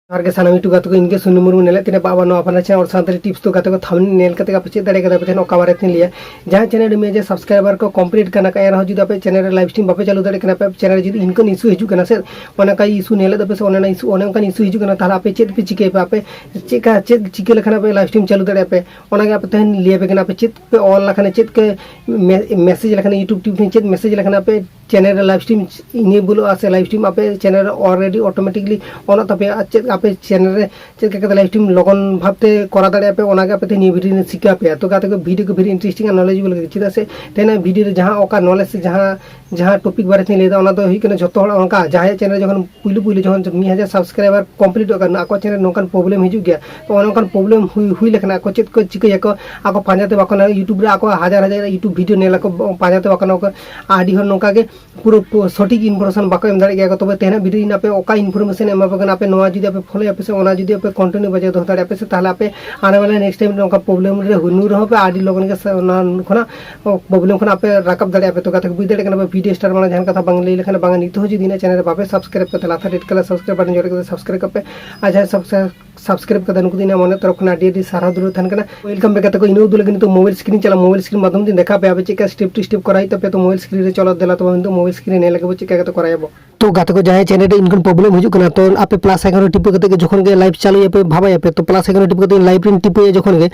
आगे साना यूट्यूब गाते को इनके सुनु मुर्मू नेले तिने बाबा नो अपना चैनल और सानताली टिप्स तो गाते को थंबनेल नेल करते का चेक दाड़े का नो कवर इतने लिया जहां चैनल में जे सब्सक्राइबर को कंप्लीट करना का रहो जुदा पे चैनल लाइव स्ट्रीम बापे चालू दाड़े कना पे चैनल जुदी इनको इशू हिजु कना से ओना का इशू नेले दबे से ओना इशू ओना का इशू हिजु कना ताला पे चेक पे चिके पे आपे चेक चिके लखना पे लाइव स्ट्रीम चालू दाड़े पे ओना के आप तहन लिया पे कना पे चेक पे ऑल लखना चेक के मैसेज लखना यूट्यूब टीम चेक मैसेज लखना पे चैनल लाइव स्ट्रीम इनेबल आसे लाइव स्ट्रीम आपे चैनल ऑलरेडी ऑटोमेटिकली ऑन तपे चेक आपे चैनल चेक के लाइव स्ट्रीम लगन भावते करा दाड़े पे ओना के आपे न्यू वीडियो सिखा पे तो गाते को वीडियो को वेरी इंटरेस्टिंग और नॉलेजेबल चिदा से तेना वीडियो रे जहां ओका नॉलेज से जहां टॉपिक बारे में लेदा ओना तो हुई कने जतो हड़ ओनका जहां चैनल जखन पुइलु जखन 1000 सब्सक्राइबर कंप्लीट करन आको चैनल नोकन प्रॉब्लम हिजु गया तो ओनकन प्रॉब्लम हुई लेखना को चेक को चिके को आको पांजाते बाकन यूट्यूब रे आको हजार यूट्यूब वीडियो नेला को पांजाते बाकन को आडी हर नोका के पूरा सटीक इनफॉरमेशन बाको एम दाड़े गया तो तेना वीडियो इन आपे ओका इनफॉरमेशन एम बाकन आपे नोआ जुदी आपे फॉलो आपे से ओना जुदी आपे कंटिन्यू बजे दो दाड़े आपे से ताले आपे आने वाला नेक्स्ट टाइम नोका प्रॉब्लम रे हुनु रहो पे आडी लोगन के ओना खना प्रॉब्लम खना आपे राकब दाड़े आपे तो गाते बुझ दाड़े कना वीडियो स्टार माने जहां कथा बांग लई लेखन बांग नित हो जुदी ना चैनल बापे सब्सक्राइब करते लाथा रेड कलर सब्सक्राइब बटन जोड़े सब्सक्राइब करपे आ जाय सब्सक्राइब करते नुकु दिन मन तरफ खना डी सारा दूर थन कना वेलकम बैक तो इनो दुल तो मोबाइल स्क्रीन चला मोबाइल स्क्रीन माध्यम दिन देखा पे आबे चेक स्टेप टू स्टेप कराई तपे तो मोबाइल स्क्रीन रे चलो देला तो मोबाइल स्क्रीन ने लगे चेक तो करायबो तो गाते को जहां चैनल इनकन प्रॉब्लम हिजु कना तो आपे प्लस आइकन टिप करते जखन के लाइव चालू पे भाबा पे तो प्लस आइकन टिप करते लाइव रे टिप जखन के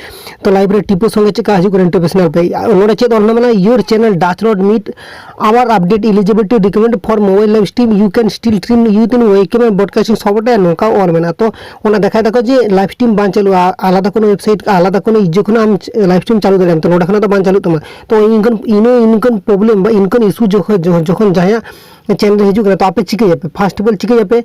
तो लाइव रे टिप संगे चेका हिजु करन इंटरनेशनल पे नोडे चेद ऑन माने your channel does not meet our update eligibility recommend for mobile live stream you can still stream यूथ इन वेबकैम ब्रॉडकास्टिंग सॉफ्टवेयर नोका और मेना तो ओना देखाय दाको जे लाइव स्ट्रीम बान चालू आलादा कोनो वेबसाइट आलादा कोनो जखन आम लाइव स्ट्रीम चालू दाम तो नोडा खना तो बान चालू तमा तो इनकन प्रॉब्लम बा इनकन इशू जखन जहां चैनल हिजु करे तो आपे चिके पे फर्स्ट ऑफ ऑल चिके पे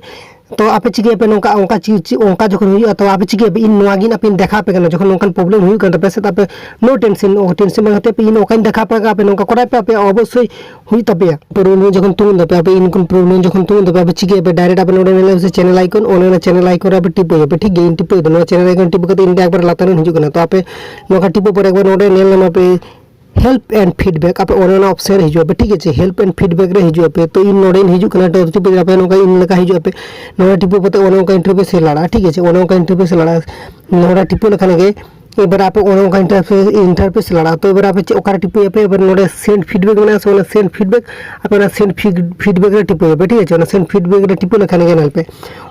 तो आपे चिके पे नोका ओंका चीज ओंका जखन हुई तो आपे चिके पे इन नोआगिन आपे देखा पे कना जखन नोकन प्रॉब्लम हुई करते पैसे तापे नो टेंशन ओ टेंशन में होते पे इन ओका देखा पे आपे नोका कराय पे आपे अवश्य हुई तपे प्रॉब्लम जखन तुम दपे आपे इनकन प्रॉब्लम जखन तुम दपे आपे चिके पे डायरेक्ट आपे नोडे नेले से चैनल आइकन ओने चैनल आइकन आपे टिप पे ठीक गे इन टिप पे नो चैनल आइकन टिप करते इन एक बार लातन हिजु कना तो आपे नोका टिप पर एक बार नोडे नेल ना पे हेल्प एंड फीडबैक आप ओना ऑप्शन हिजु पे ठीक है हेल्प एंड फीडबैक रे हिजु पे तो इन नोडे हिजु कना तो टिप पे नोका इन लका हिजु पे नोडा टिप पे ओना का इंटरफेस से लड़ा ठीक है ओना का इंटरफेस से लड़ा नोडा टिप लखन के एबार आप ओना का इंटरफेस लड़ा तो एबार आप ओकर टिप पे एबार नोडे सेंड फीडबैक ना सोना सेंड फीडबैक आप ना सेंड फीडबैक रे टिप पे ठीक है ओना सेंड फीडबैक रे टिप लखन के नल पे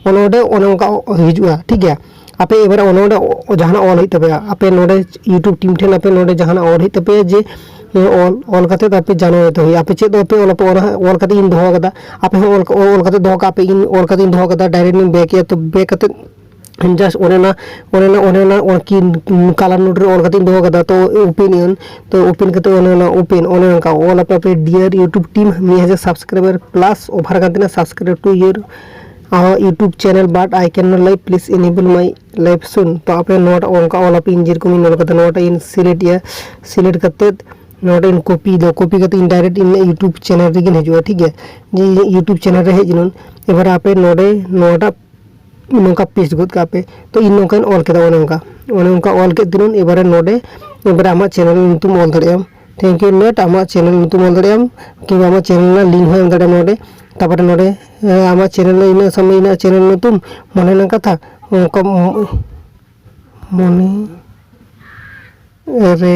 ओनोडे ओना का हिजु ठीक है आपे एबार ओनोडे जहां ऑल है तबे आपे नोडे यूट्यूब टीम ठेन आपे नोडे जहां ऑल है तबे जे ऑल करते आपे जानो तो आपे चेद आपे ऑल करते इन दोहो कदा आपे ऑल करते दोहो आपे इन ऑल करते इन दोहो कदा डायरेक्ट इन बैक या तो बैक करते जस्ट ओनेना की कलर नोट रे ऑल करते इन दोहो कदा तो ओपिनियन तो ओपन करते ओनेना ओपन का ऑल आपे dear YouTube team me has subscriber plus over करते ना subscribe to your YouTube channel but I can not live please enable my live सुन तो आपे नोट ओनका ऑल आप इन जेरकम इन करते नोट इन सिलेक्ट करते नोट इन कॉपी करते in direct in YouTube channel रे हिजुआ ठीक है जी यूट्यूब चैनल रे हेजिनुन एबार आपे नोडे नोटा नोका पेस्ट गद का पे तो इन नोका ऑल केदा ओनका ऑल के दिनुन एबार नोडे एबार आमा चैनल नितुम ऑल दड़ियाम थैंक यू नेट आमा चैनल नितुम ऑल दड़ियाम कि आमा चैनल ना लिंक होय दड़े नोडे तापर नोडे आमा चैनल इन समय इन चैनल नितुम मने ना कथा ओनका मने रे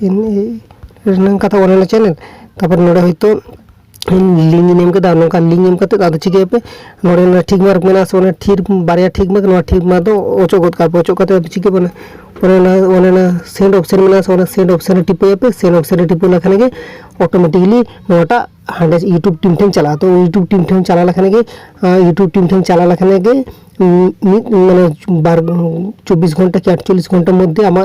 इन कथा ओनला चैनल तापर नोडे होयतो लिंक नेम के दानो का लिंक नेम करते दादो चिके पे नोडे ना ठीक मार्क मेना सोने ठीक बारिया ठीक मार्क नो ठीक मार दो ओचो गत का ओचो करते चिके बने ओनेना सेंड ऑप्शन मेना सोने सेंड ऑप्शन टिप पे सेंड ऑप्शन टिप लखने के ऑटोमेटिकली नोटा हांडे यूट्यूब टीम ठेन चला तो यूट्यूब टीम ठेन चला लखने के यूट्यूब टीम ठेन चला लखने के माने 24 घंटा कि 48 घंटा मध्य आमा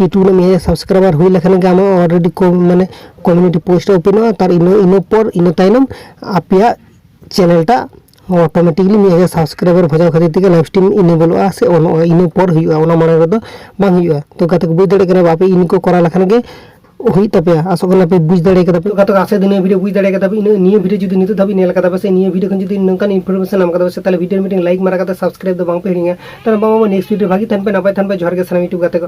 यूट्यूब में सब्सक्राइबर हुई लखने के आमा ऑलरेडी को माने कम्युनिटी पोस्ट ओपन तार इनो पर इनो ताइनम आपिया चैनलटा ऑटोमेटिकली मी सब्सक्राइबर भजा खातिर के लाइव स्ट्रीम इनेबल आसे इनो पर हुआ ओना माने रे दो बांग हुआ तो गाते बुझ दड़े के बापे इनको करा लखने के हुई तपे आसो कना पे बुझ दड़े के तपे गाते आसे दिन वीडियो बुझ दड़े के तपे निये वीडियो जुदी नितो धाबी नेल कदा बसे निये वीडियो खन जुदी नंकान इनफॉरमेशन नाम कदा बसे ताले वीडियो मीटिंग लाइक मारा कदा सब्सक्राइब दो बांग पे हिंगा तन बाबा नेक्स्ट वीडियो भागी तन पे नपाय तन पे जोहार के सलाम यूट्यूब गाते को।